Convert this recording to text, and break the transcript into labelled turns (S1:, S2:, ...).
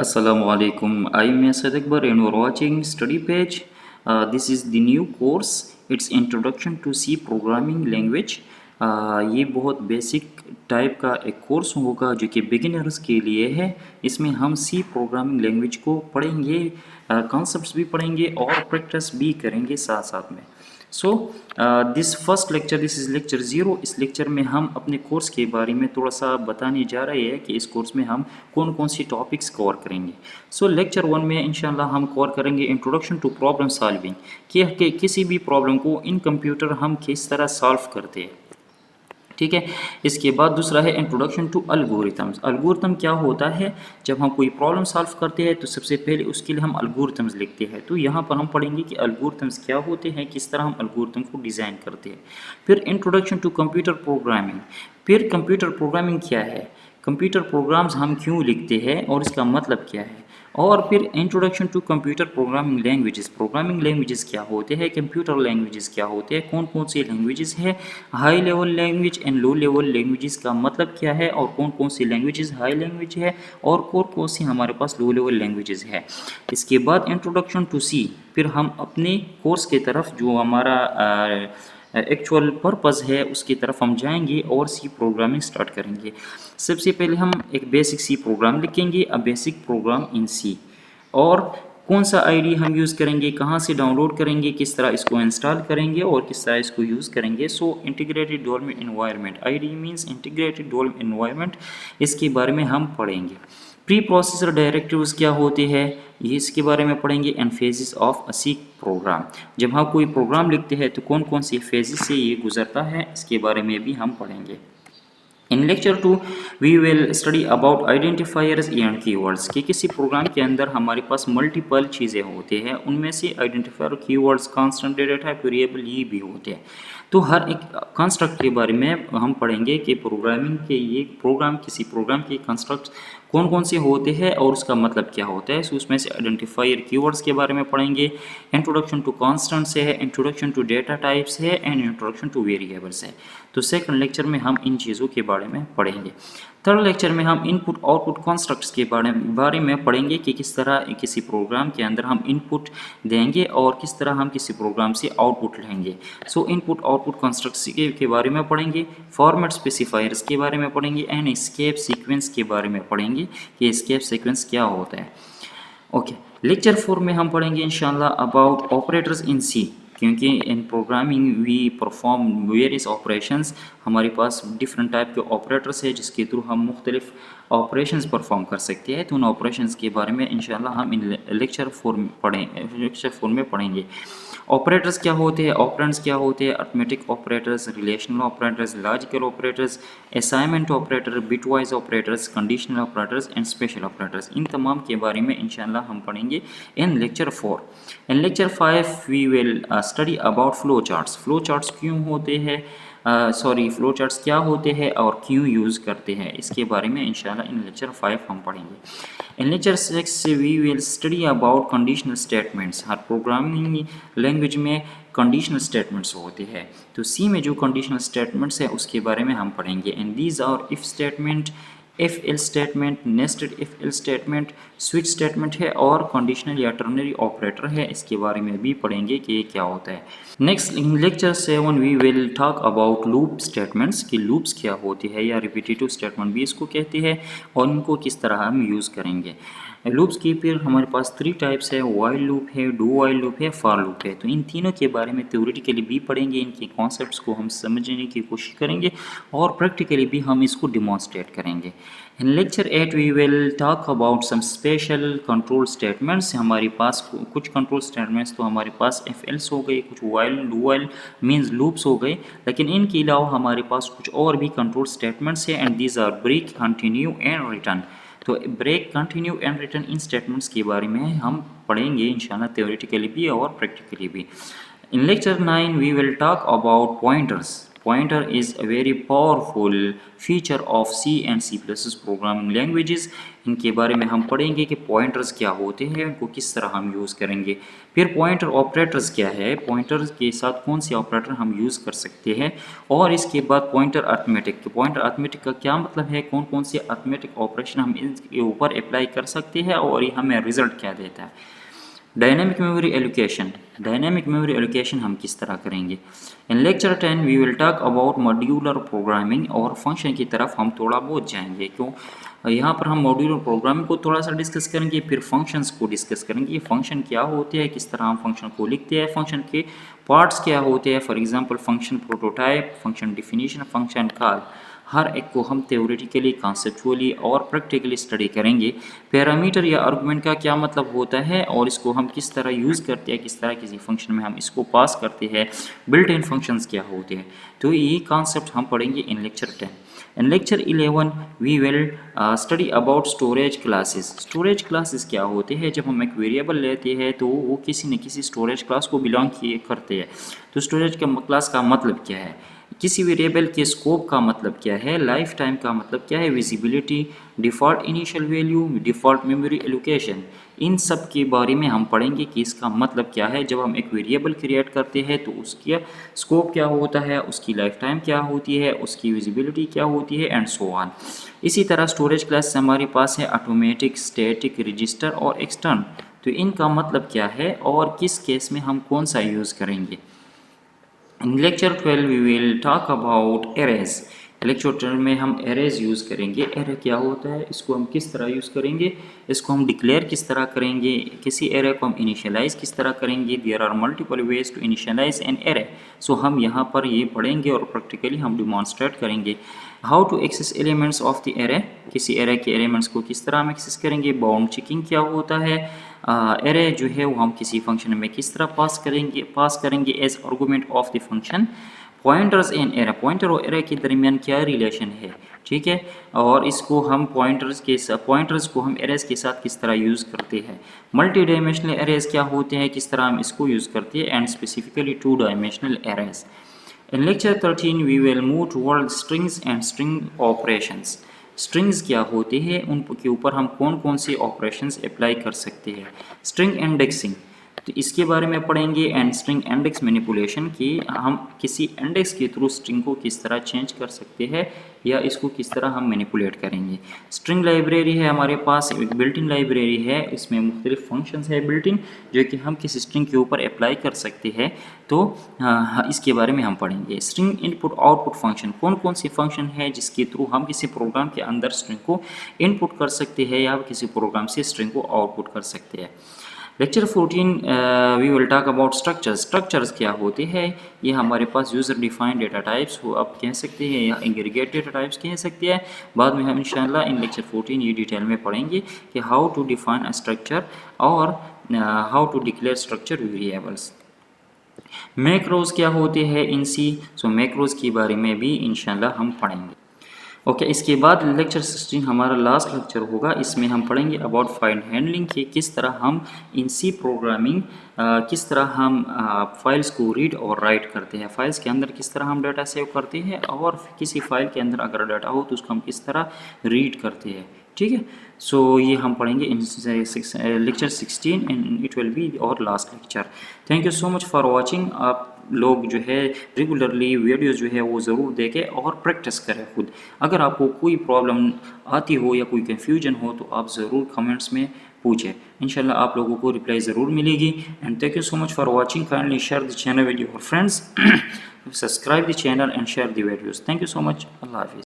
S1: Assalamualaikum. I'm Asad Akbar and you're watching Study Page. This is the new course. It's Introduction to C Programming Language. ये बहुत basic type का एक course होगा जो कि beginners के लिए है। इसमें हम सी प्रोग्रामिंग लैंग्वेज को पढ़ेंगे, कॉन्सेप्ट्स भी पढ़ेंगे और प्रैक्टिस भी करेंगे साथ साथ में। So this first lecture, this is lecture 0। इस लेक्चर में हम अपने कोर्स के बारे में थोड़ा सा बताने जा रहे हैं कि इस कोर्स में हम कौन कौन सी टॉपिक्स कवर करेंगे। सो लेक्चर 1 में इंशाल्लाह हम कवर करेंगे इंट्रोडक्शन टू प्रॉब्लम सॉल्विंग, कि किसी भी प्रॉब्लम को इन कंप्यूटर हम किस तरह सॉल्व करते हैं। ठीक है। इसके बाद दूसरा है इंट्रोडक्शन टू अल्गोरिथम्स। अल्गोरिथम क्या होता है? जब हम कोई प्रॉब्लम सॉल्व करते हैं तो सबसे पहले उसके लिए हम अल्गोरिथम्स लिखते हैं। तो यहाँ पर हम पढ़ेंगे कि अल्गोरिथम्स क्या होते हैं, किस तरह हम अल्गोरिथम को डिज़ाइन करते हैं। फिर इंट्रोडक्शन टू कंप्यूटर प्रोग्रामिंग। फिर कंप्यूटर प्रोग्रामिंग क्या है, कंप्यूटर प्रोग्राम्स हम क्यों लिखते हैं और इसका मतलब क्या है। और फिर introduction to computer programming languages क्या होते हैं, कंप्यूटर लैंग्वेजेस क्या होते हैं, कौन कौन सी लैंग्वेजेस है, high level language and low level languages का मतलब क्या है, और कौन कौन सी लैंग्वेजेस हाई लैंग्वेज है और कौन कौन सी हमारे पास लो लेवल लैंग्वेजेस है। इसके बाद इंट्रोडक्शन टू सी। फिर हम अपने कोर्स की तरफ जो हमारा एक्चुअल पर्पज़ है उसकी तरफ हम जाएंगे और सी प्रोग्रामिंग स्टार्ट करेंगे। सबसे पहले हम एक बेसिक सी प्रोग्राम लिखेंगे, अ बेसिक प्रोग्राम इन सी। और कौन सा आईडी हम यूज़ करेंगे, कहाँ से डाउनलोड करेंगे, किस तरह इसको इंस्टॉल करेंगे और किस तरह इसको यूज़ करेंगे। So integrated development environment, ID means integrated development environment, इसके बारे में हम पढ़ेंगे। प्री प्रोसेसर डायरेक्टिव्स क्या होते हैं, ये इसके बारे में पढ़ेंगे। And phases of a C program, जब हम कोई प्रोग्राम लिखते हैं तो कौन कौन सी फेजेस से ये गुजरता है, इसके बारे में भी हम पढ़ेंगे। In lecture 2 we will study about identifiers and keywords, कि किसी प्रोग्राम के अंदर हमारे पास मल्टीपल चीज़ें होती हैं, उनमें से identifier, keywords, constant, data type, variable, ये भी होते हैं। तो हर एक कंस्ट्रक्ट के बारे में हम पढ़ेंगे कि प्रोग्रामिंग के ये प्रोग्राम, किसी प्रोग्राम के कंस्ट्रक्ट कौन कौन से होते हैं और उसका मतलब क्या होता है। सो उसमें से आइडेंटिफायर, कीवर्ड्स के बारे में पढ़ेंगे। इंट्रोडक्शन टू कॉन्स्टेंट्स है, इंट्रोडक्शन टू डेटा टाइप्स है एंड इंट्रोडक्शन टू वेरिएबल्स है। तो सेकंड लेक्चर में हम इन चीज़ों के बारे में पढ़ेंगे। थर्ड लेक्चर में हम इनपुट आउटपुट कॉन्स्ट्रक्ट्स के बारे में पढ़ेंगे कि किस तरह किसी प्रोग्राम के अंदर हम इनपुट देंगे और किस तरह हम किसी प्रोग्राम से आउटपुट लेंगे। सो इनपुट आउटपुट कॉन्स्ट्रक्ट्स के बारे में पढ़ेंगे। फॉर्मेट स्पेसिफायर्स के बारे में पढ़ेंगे एंड एस्केप सीक्वेंस के बारे में पढ़ेंगे कि एस्केप सीक्वेंस क्या होता है। ओके। लेक्चर 4 में हम पढ़ेंगे इंशाल्लाह अबाउट ऑपरेटर्स इन सी, क्योंकि in programming we perform various operations, हमारे पास डिफरेंट टाइप के ऑपरेटर्स है जिसके थ्रू हम मुख्तलिफ ऑपरेशंस परफॉर्म कर सकते हैं। तो उन ऑपरेशंस के बारे में इंशाल्लाह हम इन लेक्चर 4 में पढ़ेंगे। ऑपरेटर्स क्या होते हैं, ऑपरेंड्स क्या होते हैं, arithmetic operators, relational operators, logical operators, assignment operator, bitwise operators, conditional operators and special operators, इन तमाम के बारे में इंशाल्लाह हम पढ़ेंगे in lecture 4। In lecture 5 we will study about flow charts. Flow charts क्यों होते हैं, फ्लो चार्ट्स क्या होते हैं और क्यों यूज़ करते हैं, इसके बारे में इंशाल्लाह इन लेक्चर 5 हम पढ़ेंगे। In lecture 6 we will study about conditional statements. हर प्रोग्रामिंग लैंग्वेज में कंडीशनल स्टेटमेंट्स होते हैं, तो सी में जो कंडीशनल स्टेटमेंट्स है उसके बारे में हम पढ़ेंगे। And these are if statement, if else statement, nested if else statement, switch statement है और कंडीशनल या टर्नरी ऑपरेटर है, इसके बारे में भी पढ़ेंगे कि ये क्या होता है। Next in lecture 7 we will talk about loop statements, कि लूप्स क्या होती है या रिपीटेटिव स्टेटमेंट भी इसको कहते हैं और उनको किस तरह हम यूज़ करेंगे। लूप्स की फिर हमारे पास 3 टाइप्स है, वाइल लूप है, डू वाइल लूप है, फॉर लूप है। तो इन तीनों के बारे में थ्योरेटिकली भी पढ़ेंगे, इनके कॉन्सेप्ट्स को हम समझने की कोशिश करेंगे और प्रैक्टिकली भी हम इसको डिमॉन्स्ट्रेट करेंगे। In lecture 8 we will talk about some special control statements. हमारे पास कुछ कंट्रोल स्टेटमेंट्स तो हमारे पास एफ एल्स हो गए, कुछ while, do while means loops हो गए, लेकिन इनके अलावा हमारे पास कुछ और भी कंट्रोल स्टेटमेंट्स हैं। And these are break, continue and return. तो ब्रेक, कंटिन्यू एंड रिटर्न, इन स्टेटमेंट्स के बारे में हम पढ़ेंगे इंशाल्लाह थ्योरेटिकली भी और प्रैक्टिकली भी। In lecture 9 we will talk about pointers. Pointer is a very powerful feature of C and C++ programming languages. इनके बारे में हम पढ़ेंगे कि पॉइंटर्स क्या होते हैं, उनको किस तरह हम यूज़ करेंगे। फिर पॉइंटर ऑपरेटर्स क्या है, पॉइंटर्स के साथ कौन से ऑपरेटर हम यूज़ कर सकते हैं, और इसके बाद पॉइंटर अर्थमेटिक। पॉइंटर अर्थमेटिक का क्या मतलब है, कौन कौन से अर्थमेटिक ऑपरेशन हम इनके ऊपर अप्लाई कर सकते हैं और ये हमें रिजल्ट क्या देता है। Dynamic memory allocation, dynamic memory allocation हम किस तरह करेंगे। In lecture 10 we will talk about modular programming, और फंक्शन की तरफ हम थोड़ा बहुत जाएंगे। क्यों, यहाँ पर हम मॉड्यूलर प्रोग्रामिंग को थोड़ा सा डिस्कस करेंगे, फिर फंक्शंस को डिस्कस करेंगे। ये फंक्शन क्या होते हैं, किस तरह हम फंक्शन को लिखते हैं, फंक्शन के पार्ट्स क्या होते हैं, for example function prototype, function definition, function call. हर एक को हम थ्योरेटिकली, कॉन्सेप्चुअली और प्रैक्टिकली स्टडी करेंगे। पैरामीटर या आर्गुमेंट का क्या मतलब होता है और इसको हम किस तरह यूज़ करते हैं, किस तरह किसी फंक्शन में हम इसको पास करते हैं, बिल्ट इन फंक्शंस क्या होते हैं, तो ये कॉन्सेप्ट हम पढ़ेंगे in lecture 10। In lecture 11 we will study about storage classes. Storage classes क्या होते हैं, जब हम एक वेरिएबल लेते हैं तो वो किसी न किसी स्टोरेज क्लास को बिलोंग किए करते हैं। तो स्टोरेज का क्लास का मतलब क्या है, किसी वेरिएबल के स्कोप का मतलब क्या है, लाइफ टाइम का मतलब क्या है, visibility, default initial value, default memory allocation, इन सब के बारे में हम पढ़ेंगे कि इसका मतलब क्या है। जब हम एक वेरिएबल क्रिएट करते हैं तो उसका स्कोप क्या होता है, उसकी लाइफ टाइम क्या होती है, उसकी विजिबिलिटी क्या होती है, एंड सो ऑन। इसी तरह स्टोरेज क्लास हमारे पास है ऑटोमेटिक, स्टैटिक, रजिस्टर और एक्सटर्न। तो इनका मतलब क्या है और किस केस में हम कौन सा यूज़ करेंगे। In lecture 12 we will talk about arrays. Lecture 12 में हम एरेज यूज़ करेंगे। एरे क्या होता है, इसको हम किस तरह यूज़ करेंगे, इसको हम डिक्लेयर किस तरह करेंगे, किसी एरे को हम इनिशियलाइज किस तरह करेंगे। There are multiple ways to initialise an array. So हम यहाँ पर ये पढ़ेंगे और प्रैक्टिकली हम डिमॉन्स्ट्रेट करेंगे। How to access elements of the array, किसी एरे के एलिमेंट्स को किस तरह हम एक्सेस करेंगे। बाउंड चेकिंग क्या होता है, एरे जो है वो हम किसी फंक्शन में किस तरह पास करेंगे as argument of the function. Pointers in array, pointer और एरे के दरमियान क्या रिलेशन है, ठीक है, और इसको हम पॉइंटर्स को हम एरेज के साथ किस तरह यूज़ करते हैं। मल्टी डायमेंशनल एरेज क्या होते हैं, किस तरह हम इसको यूज़ करते हैं, and specifically 2 dimensional arrays. In lecture 13 we will move toward strings and string operations. Strings क्या होते हैं, उनके ऊपर हम कौन कौन से ऑपरेशंस अप्लाई कर सकते हैं। स्ट्रिंग इंडेक्सिंग, तो इसके बारे में पढ़ेंगे, एंड स्ट्रिंग इंडेक्स मैनिपुलेशन की हम किसी इंडेक्स के थ्रू स्ट्रिंग को किस तरह चेंज कर सकते हैं या इसको किस तरह हम मैनिपुलेट करेंगे। स्ट्रिंग लाइब्रेरी है हमारे पास, एक बिल्ट इन लाइब्रेरी है, इसमें मुख्तलिफ फंक्शंस है बिल्ट इन जो कि हम किसी स्ट्रिंग के ऊपर अप्लाई कर सकते हैं। तो इसके बारे में हम पढ़ेंगे। स्ट्रिंग इनपुट आउटपुट फंक्शन, कौन कौन से फंक्शन है जिसके थ्रू हम किसी प्रोग्राम के अंदर स्ट्रिंग को इनपुट कर सकते हैं या किसी प्रोग्राम से स्ट्रिंग को आउटपुट कर सकते हैं। Lecture 14 we will talk about structures. Structures क्या होते हैं, ये हमारे पास यूज़र डिफाइंड डेटा टाइप्स को आप कह सकते हैं या एग्रीगेट डेटा टाइप्स कह सकते हैं। बाद में हम इंशाल्लाह इन लेक्चर 14 ये डिटेल में पढ़ेंगे कि how to define a structure और how to declare structure variables. Macros क्या होते हैं इन सी, सो मैक्रोज के बारे में भी इंशाल्लाह हम पढ़ेंगे। ओके, इसके बाद लेक्चर 16 हमारा लास्ट लेक्चर होगा। इसमें हम पढ़ेंगे अबाउट फाइल हैंडलिंग कि किस तरह हम इन सी प्रोग्रामिंग किस तरह हम फाइल्स को रीड और राइट करते हैं, फाइल्स के अंदर किस तरह हम डाटा सेव करते हैं, और किसी फाइल के अंदर अगर डाटा हो तो उसको हम किस तरह रीड करते हैं, ठीक है। सो ये हम पढ़ेंगे in lecture 16 and it will be our last lecture. Thank you so much for watching. आप लोग जो है रेगुलरली वीडियोस जो है वो ज़रूर देखें और प्रैक्टिस करें खुद। अगर आपको कोई प्रॉब्लम आती हो या कोई कन्फ्यूजन हो तो आप ज़रूर कमेंट्स में पूछें, इंशाल्लाह आप लोगों को रिप्लाई ज़रूर मिलेगी। And thank you so much for watching. Kindly share the channel with your friends, subscribe the channel and share the videos. Thank you so much. अल्लाह हाफिज़।